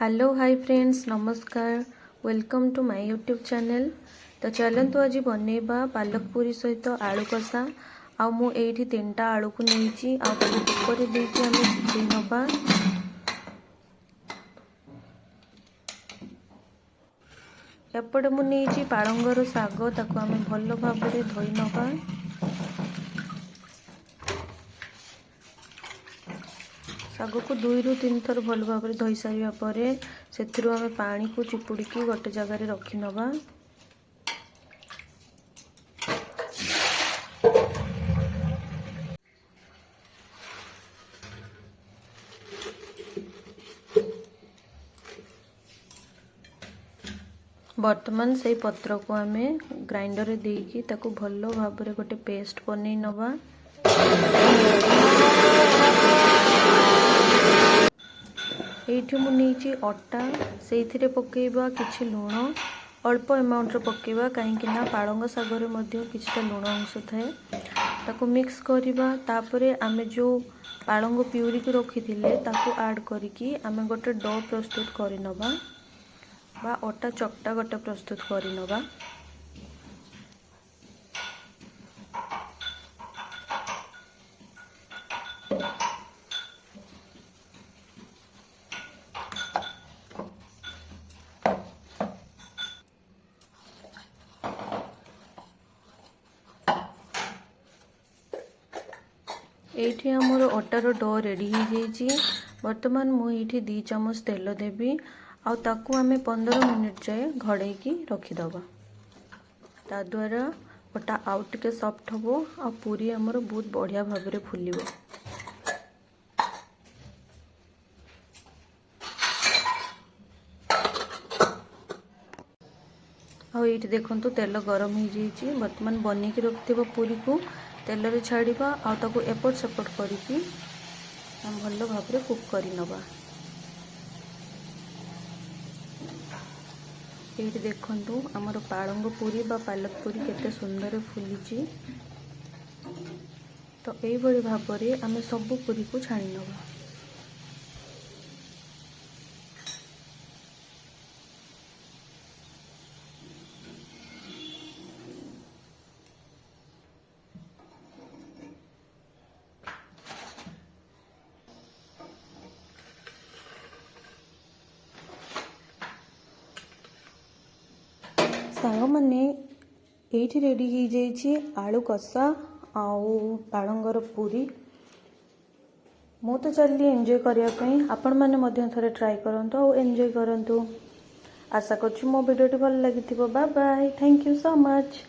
Hello hi friends नमस्कार welcome to my YouTube channel. तो चलतु आज बनैबा पालक पूरी सहित आलू कषा आ मु एठी 3टा आलू को नहीं कुकर देकी आम सिझे नवा। एपटे मु नहीं पालंगर शाग ताको आम भल भाव धोई नवा। शाग को 2 ରୁ 3 थर भल भाव धोई सारा पर से आम पानी को चिपुड़ी गोटे जगार रखी नवा। वर्तमान से पत्र को आम ग्राइंडर देकी ताको भल भाव गोटे पेस्ट बन नवा। ये मुझे अटा से पकेबा किछि लुण अल्प अमाउंट पकेबा कहीं पालंग सागर किछटा लुण अंश थाए ताको मिक्स करवा। तापरे आमे जो पालंग प्यूरी को रखी थिले ताको ऐड करिकी आमे गोटे डो प्रस्तुत करि नबा बा अटा चकटा गोटे प्रस्तुत करि नबा। एठी हमर अटार डो रेडी हो जाइए। वर्तमान मुझे 2 चम्मच तेल देवी आ ताकू आमे 15 मिनिट जाए घड़ेकी रखीदबा। ता द्वारा अटा आउ टिके सॉफ्ट हो आ पूरी हमर बहुत बढ़िया भाव फुलिबो। ये देखो तेल गरम हो जाइए। वर्तमान बनिकी रखिथिबा पूरी को तेल रे छाड़िबा आ ताको एपट सेपट करिकी हम भल भाव कुक करि नबा। ये देखंतु हमर पालंग पूरी बा पालक पूरी केते सुंदर फुलिची। तो एई बड़ी भाव रे आमे सब पूरी को छाणी नबा। सांग मैंने ये रेडी हो जाइए आलू कषा आउ पालंगर पूरी। मु तो चलिए एंजॉय करने आपण मैंने थे ट्राए करूँ और एंजॉय करूँ। आशा करूँ मो वीडियो भल लगी। Bye bye, thank you so much.